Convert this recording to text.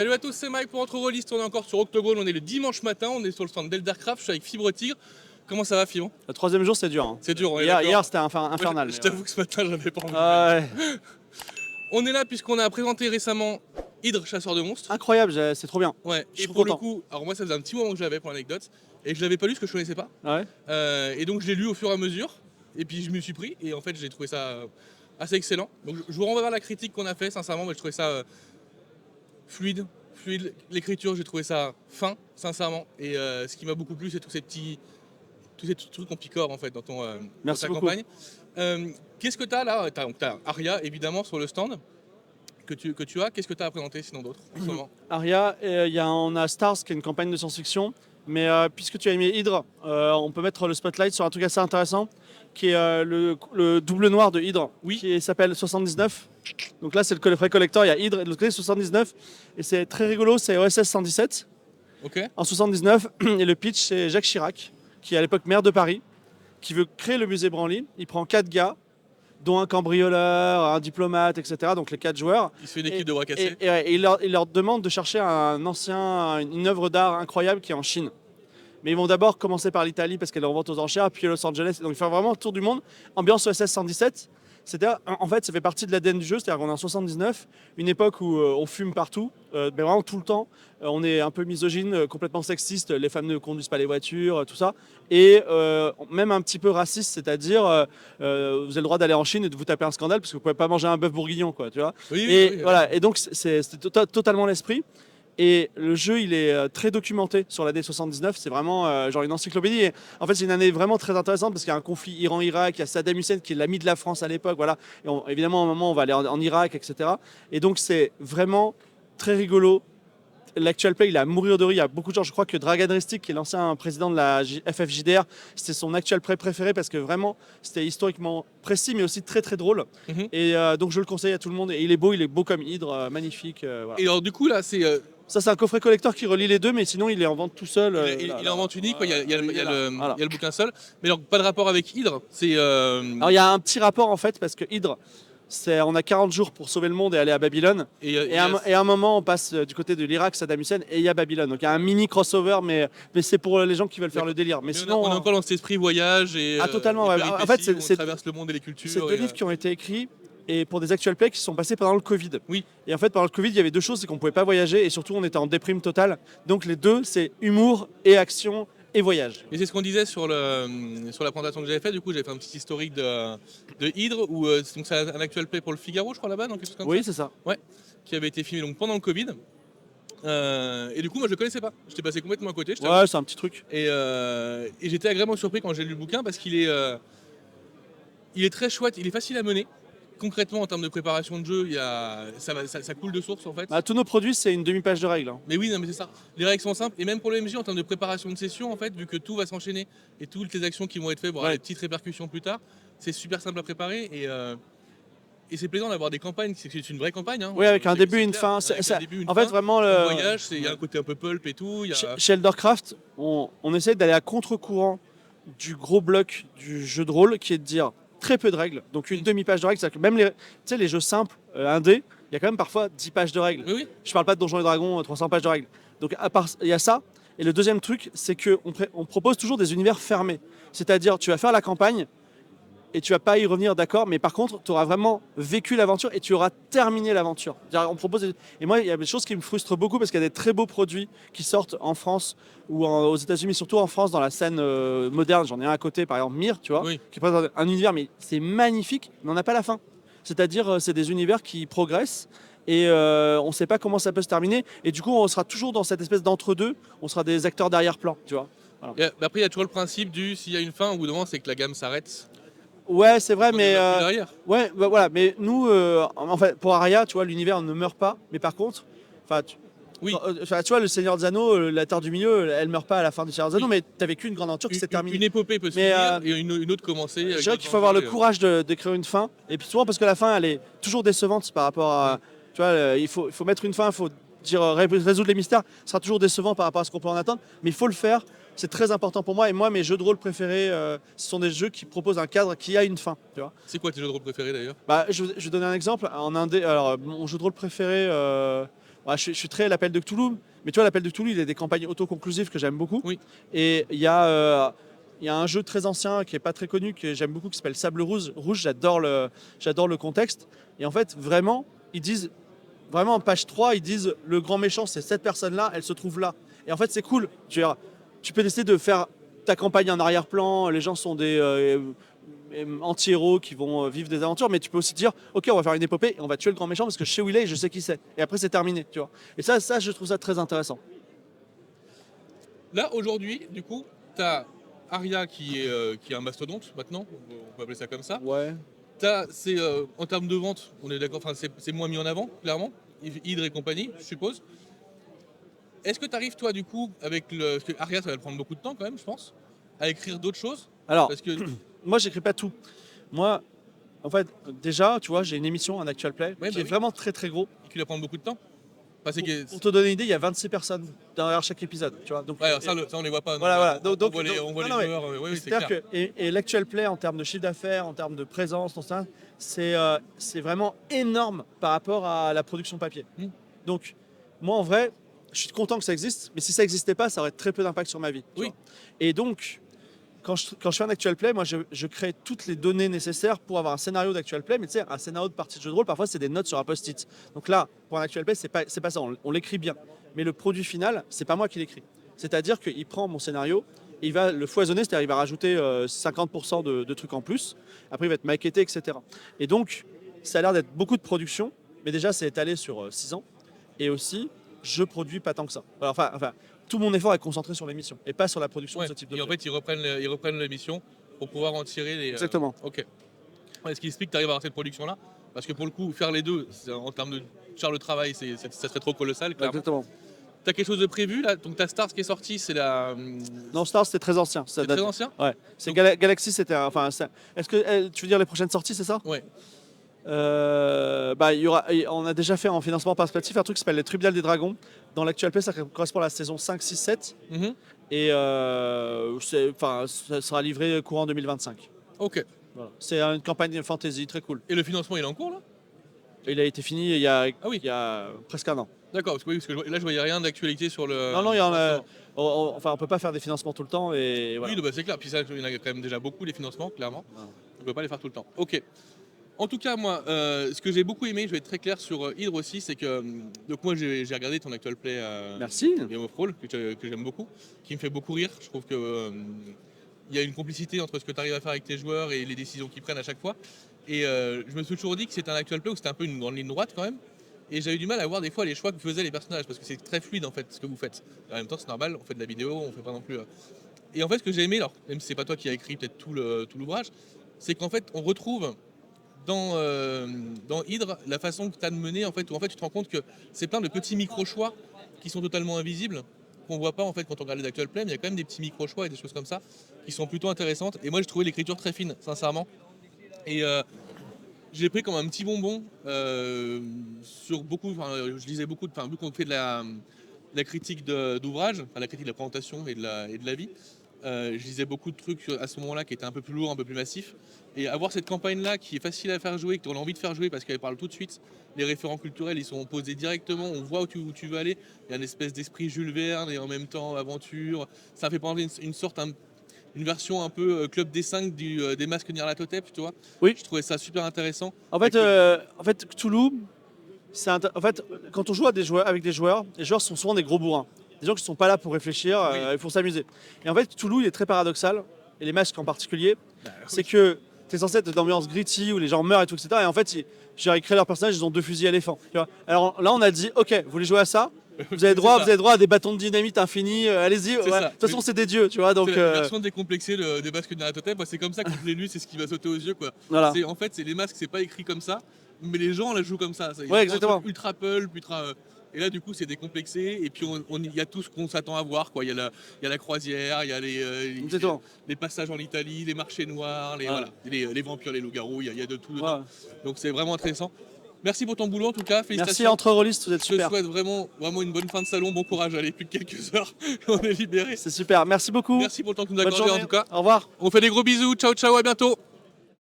Salut à tous, c'est Mike pour Entre Rôlistes. On est encore sur Octogone, on est le dimanche matin, on est sur le stand d'Eldercraft, je suis avec Fibre Tigre. Comment ça va, Fibre? Le troisième jour, c'est dur. Hein. C'est dur, on est Hier c'était infernal. Je t'avoue que ce matin, j'en ai pas envie. Ouais. On est là puisqu'on a présenté récemment Hydre, chasseur de monstres. Incroyable, c'est trop bien. Ouais, Je et suis pour content. le coup, alors moi ça faisait un petit moment que je l'avais pour l'anecdote, et je l'avais pas lu parce que je connaissais pas. Ouais. Et donc je l'ai lu au fur et à mesure, et puis je m'y suis pris, et en fait j'ai trouvé ça assez excellent. Donc je vous renvoie vers la critique qu'on a fait, sincèrement, mais je trouvais ça fluide. L'écriture, j'ai trouvé ça fin, sincèrement. Et ce qui m'a beaucoup plu, c'est tous ces trucs qu'on picore en fait dans Merci ta beaucoup. campagne. Qu'est-ce que tu as là? T'as Aria évidemment sur le stand que tu as. Qu'est-ce que tu as à présenter sinon d'autres en ce moment? Aria, on a Stars qui est une campagne de science-fiction. Mais puisque tu as aimé Hydre, on peut mettre le spotlight sur un truc assez intéressant qui est le double noir de Hydre, Oui. qui s'appelle 79. Donc là, c'est le coffret collector, il y a Hydre et de l'autre côté 79. Et c'est très rigolo, c'est OSS 117 Ok. en 79. Et le pitch, c'est Jacques Chirac, qui est à l'époque maire de Paris, qui veut créer le musée Branly. Il prend 4 gars, dont un cambrioleur, un diplomate, etc. Donc les 4 joueurs. Il se fait une équipe de bras cassés. Et il leur demande de chercher une œuvre d'art incroyable qui est en Chine. Mais ils vont d'abord commencer par l'Italie parce qu'elle est en vente aux enchères, puis Los Angeles. Donc ils font vraiment le tour du monde. Ambiance OSS 117. C'est-à-dire, en fait, ça fait partie de l'ADN du jeu. C'est-à-dire qu'on est en 79, une époque où on fume partout, mais vraiment tout le temps. On est un peu misogyne, complètement sexiste. Les femmes ne conduisent pas les voitures, tout ça. Et même un petit peu raciste, c'est-à-dire, vous avez le droit d'aller en Chine et de vous taper un scandale parce que vous pouvez pas manger un bœuf bourguignon, quoi, tu vois. Oui, Et oui, oui. voilà. Et donc c'est totalement l'esprit. Et le jeu, il est très documenté sur l'année 79. C'est vraiment genre une encyclopédie. Et en fait, c'est une année vraiment très intéressante parce qu'il y a un conflit Iran-Irak. Il y a Saddam Hussein qui est l'ami de la France à l'époque. Voilà. Et évidemment, à un moment, on va aller en Irak, etc. Et donc, c'est vraiment très rigolo. L'actual play, il a à mourir de rire. Il y a beaucoup de gens. Je crois que Dragan Ristic, qui est l'ancien président de la FFJDR, c'était son actual play préféré parce que vraiment, c'était historiquement précis, mais aussi très très drôle. Mhm. Et donc, je le conseille à tout le monde. Et il est beau comme Hydre, magnifique. Voilà. Et alors du coup là, c'est Ça, c'est un coffret collector qui relie les deux, mais sinon, il est en vente tout seul. il est en vente unique. Il y a Voilà. le bouquin seul, mais alors pas de rapport avec Hydre. C'est Alors, il y a un petit rapport, en fait, parce que Hydre, on a 40 jours pour sauver le monde et aller à Babylone. Et à un moment, on passe du côté de l'Irak, Saddam Hussein, et il y a Babylone. Donc, il y a un mini crossover, mais c'est pour les gens qui veulent faire le délire. Mais sinon, on est encore dans cet esprit voyage et totalement, et ouais. péripéties En fait, où on traverse le monde et les cultures. c'est 2 livres qui ont été écrits et pour des actual plays qui se sont passés pendant le Covid. Oui. Et en fait, pendant le Covid, il y avait 2 choses, c'est qu'on ne pouvait pas voyager et surtout, on était en déprime totale. Donc, les deux, c'est humour et action et voyage. Et c'est ce qu'on disait sur la présentation que j'avais faite. Du coup, j'avais fait un petit historique de Hydre, où donc c'est un actual play pour le Figaro, je crois, là-bas, donc quelque chose comme Oui, ça, c'est ça. qui avait été filmé donc, pendant le Covid. Et du coup, moi, je le connaissais pas. J'étais passé complètement à côté. je t'avoue. Ouais, c'est un petit truc. Et j'étais agréablement surpris quand j'ai lu le bouquin parce qu'il est très chouette, il est facile à mener. Concrètement, en termes de préparation de jeu, ça coule de source en fait. Bah, tous nos produits, c'est une demi-page de règles. Hein. Mais oui, non, mais c'est ça. Les règles sont simples. Et même pour le MJ, en termes de préparation de session, en fait, vu que tout va s'enchaîner et toutes les actions qui vont être faites, voire Ouais. les petites répercussions plus tard, c'est super simple à préparer. Et c'est plaisant d'avoir des campagnes. C'est une vraie campagne. Hein. Oui, avec un C'est- début c'est et une clair. fin. Avec un début, une En fait, fin. vraiment, On voyage, il y a un côté un peu pulp et tout. chez Eldercraft, on essaie d'aller à contre-courant du gros bloc du jeu de rôle qui est de dire très peu de règles. Donc une demi-page de règles, c'est-à-dire que même les jeux simples, indés, il y a quand même parfois 10 pages de règles. Oui, oui. Je parle pas de Donjons et Dragons, 300 pages de règles. Donc à part, il y a ça. Et le deuxième truc, c'est qu'on propose toujours des univers fermés. C'est-à-dire, tu vas faire la campagne et tu vas pas y revenir, d'accord, mais par contre, tu auras vraiment vécu l'aventure et tu auras terminé l'aventure. On propose et moi, il y a des choses qui me frustrent beaucoup parce qu'il y a des très beaux produits qui sortent en France ou aux États-Unis, surtout en France, dans la scène moderne. J'en ai un à côté, par exemple, Myr, tu vois, Oui. qui présente un univers, mais c'est magnifique, mais on n'a pas la fin. C'est-à-dire, c'est des univers qui progressent et on ne sait pas comment ça peut se terminer. Et du coup, on sera toujours dans cette espèce d'entre-deux. On sera des acteurs d'arrière-plan, tu vois. Après, il y a toujours le principe s'il y a une fin, au bout d'un moment, c'est que la gamme s'arrête. Ouais, c'est vrai, On mais développe plus derrière. ouais, bah, voilà. Mais nous, en fait, pour Aria, tu vois, l'univers ne meurt pas. Mais par contre, enfin, Oui. tu vois, le Seigneur des Anneaux, la Terre du Milieu, elle meurt pas à la fin du Seigneur des Anneaux, Oui. mais t'as vécu une grande aventure qui s'est terminée. Une épopée peut se Mais, finir et une autre commencer. Je dirais qu'il faut avoir le courage d'écrire une fin. Et puis souvent, parce que la fin, elle est toujours décevante par rapport à. Tu vois, il faut mettre une fin, il faut dire résoudre les mystères. Ce sera toujours décevant par rapport à ce qu'on peut en attendre, mais il faut le faire. C'est très important pour moi. Et moi, mes jeux de rôle préférés, ce sont des jeux qui proposent un cadre qui a une fin. Tu vois. C'est quoi tes jeux de rôle préférés d'ailleurs? Je vais donner un exemple. En indé, alors mon jeu de rôle préféré, Ouais, je suis très l'appel de Cthulhu, mais tu vois, l'appel de Cthulhu, il a des campagnes autoconclusives que j'aime beaucoup. Oui. Et il y a un jeu très ancien qui est pas très connu, que j'aime beaucoup, qui s'appelle Sable Rouge. J'adore le contexte. Et en fait, vraiment, ils disent, vraiment en page 3, ils disent le grand méchant, c'est cette personne-là, elle se trouve là. Et en fait, c'est cool. Tu peux décider de faire ta campagne en arrière-plan, les gens sont des anti-héros qui vont vivre des aventures, mais tu peux aussi dire, ok, on va faire une épopée et on va tuer le grand méchant parce que je sais où il est et je sais qui c'est. Et après, c'est terminé, tu vois. Et ça, je trouve ça très intéressant. Là, aujourd'hui, du coup, tu as Arya qui est un mastodonte maintenant, on peut appeler ça comme ça. Ouais. En termes de vente, on est d'accord, c'est moins mis en avant, clairement. Hydre et compagnie, je suppose. Est-ce que tu arrives, toi, du coup, parce que Arya, ça va prendre beaucoup de temps quand même, je pense, à écrire d'autres choses? Alors, Parce que moi, j'écris pas tout. Moi, en fait, déjà, tu vois, j'ai une émission, un actual play, Ouais, qui bah est oui. vraiment très très gros. qui va prendre beaucoup de temps. Enfin, Pour te donner une idée, il y a 26 personnes derrière chaque épisode, tu vois. Donc, Ouais, ça, on les voit pas. Voilà. On voit les non, mais joueurs, oui, c'est c'est-à-dire clair. et l'actual play en termes de chiffre d'affaires, en termes de présence, tout ça, c'est vraiment énorme par rapport à la production papier. Mm. Donc, moi, en vrai, je suis content que ça existe, mais si ça n'existait pas, ça aurait très peu d'impact sur ma vie. Tu Oui. vois. Et donc, quand je fais un actual play, moi, je crée toutes les données nécessaires pour avoir un scénario d'actual play. Mais tu sais, un scénario de partie de jeu de rôle, parfois, c'est des notes sur un post-it. Donc là, pour un actual play, c'est pas ça. On l'écrit bien. Mais le produit final, c'est pas moi qui l'écris. C'est-à-dire qu'il prend mon scénario, et il va le foisonner, c'est-à-dire il va rajouter 50% de trucs en plus. Après, il va être maquetté, etc. Et donc, ça a l'air d'être beaucoup de production, mais déjà, c'est étalé sur 6 ans. Et aussi, je produis pas tant que ça. Alors, enfin, tout mon effort est concentré sur l'émission et pas sur la production Ouais. de ce type de Et en jeu. fait, ils reprennent l'émission pour pouvoir en tirer les. Exactement. Ok. Ouais, ce qui explique que tu arrives à avoir cette production-là. Parce que pour le coup, faire les deux, en termes de charge de travail, ça serait trop colossal, clairement. Exactement. T'as quelque chose de prévu là? Donc ta Stars qui est sortie, c'est la. Non, Star, c'était très ancien. Ça C'est date- très ancien? Ouais. C'est Donc- Galaxy, c'était. Est-ce que tu veux dire les prochaines sorties, c'est ça? Ouais. On a déjà fait en financement participatif un truc qui s'appelle les Tribunal des Dragons. Dans l'actuel play, ça correspond à la saison 5, 6, 7. Mhm. Et ça sera livré courant 2025. Ok. Voilà. C'est une campagne fantasy très cool. Et le financement, il est en cours là? Il a été fini il y a, Ah oui. il y a presque un an. D'accord, parce que là je voyais rien d'actualité sur le. Non, il y en a. On peut pas faire des financements tout le temps. Et voilà. Oui, bah, c'est clair. Puis ça, il y en a quand même déjà beaucoup les financements, clairement. Ouais. On peut pas les faire tout le temps. Ok. En tout cas, moi, ce que j'ai beaucoup aimé, je vais être très clair sur Hydre aussi, c'est que donc moi j'ai regardé ton actual play Merci. Game of Thrones que j'aime beaucoup, qui me fait beaucoup rire. Je trouve que il y a une complicité entre ce que tu arrives à faire avec tes joueurs et les décisions qu'ils prennent à chaque fois. Et je me suis toujours dit que c'était un actual play où c'était un peu une grande ligne droite quand même. Et j'avais du mal à voir des fois les choix que faisaient les personnages parce que c'est très fluide en fait ce que vous faites. En même temps, c'est normal, on fait de la vidéo, on fait pas non plus. Et en fait, ce que j'ai aimé, alors même si c'est pas toi qui as écrit peut-être tout l'ouvrage, c'est qu'en fait, on retrouve dans Hydre la façon que tu as de mener en fait, où en fait tu te rends compte que c'est plein de petits micro-choix qui sont totalement invisibles, qu'on voit pas en fait quand on regarde les actual play, mais il y a quand même des petits micro-choix et des choses comme ça qui sont plutôt intéressantes. Et moi, j'ai trouvé l'écriture très fine, sincèrement. Et je l'ai pris comme un petit bonbon sur beaucoup. Je lisais beaucoup, vu qu'on fait de la critique d'ouvrage, la critique de la présentation et de la vie. Je lisais beaucoup de trucs à ce moment-là qui étaient un peu plus lourds, un peu plus massifs. Et avoir cette campagne-là qui est facile à faire jouer, que tu as envie de faire jouer parce qu'elle parle tout de suite, les référents culturels ils sont posés directement, on voit où tu veux aller. Il y a une espèce d'esprit Jules Verne et en même temps aventure. Ça fait penser une version un peu Club des 5 des masques Nyarlathotep, tu vois. Oui. Je trouvais ça super intéressant. En fait, Cthulhu, en fait, quand on joue avec des joueurs, les joueurs sont souvent des gros bourrins. Des gens qui ne sont pas là pour réfléchir, Oui. il faut s'amuser. Et en fait, Cthulhu, il est très paradoxal, et les masques en particulier. Bah, C'est que tu es censé être dans une ambiance gritty où les gens meurent et tout, etc. Et en fait, j'ai créé leur personnage, ils ont 2 fusils à éléphant. Tu vois. Alors là, on a dit, ok, vous voulez jouer à ça? Vous avez droit à des bâtons de dynamite infinis, allez-y. C'est Ouais. ça. De toute façon, c'est des dieux, tu vois. Donc, c'est la version décomplexée des masques Nyarlathotep. Moi, c'est comme ça que je l'ai lu, c'est ce qui va sauter aux yeux, quoi. voilà. En fait, c'est les masques, c'est pas écrit comme ça, mais les gens la jouent comme ça. Ouais, exactement. Ultra pulp, ultra. Et là, du coup, c'est décomplexé. Et puis, il y a tout ce qu'on s'attend à voir, quoi. Il y a la croisière, il y a Exactement. les passages en Italie, les marchés noirs, Ouais. voilà, les vampires, les loups-garous. Il y a de tout dedans. Voilà. Donc, c'est vraiment intéressant. Merci pour ton boulot, en tout cas. Merci Félicitations. entre rôlistes, vous êtes Je te super. souhaite vraiment une bonne fin de salon. Bon courage. Allez, plus que quelques heures. On est libérés. C'est super. Merci beaucoup. Merci pour le temps que tu nous as Bonne accordé, en journée. tout cas. Au revoir. On fait des gros bisous. Ciao, ciao, à bientôt.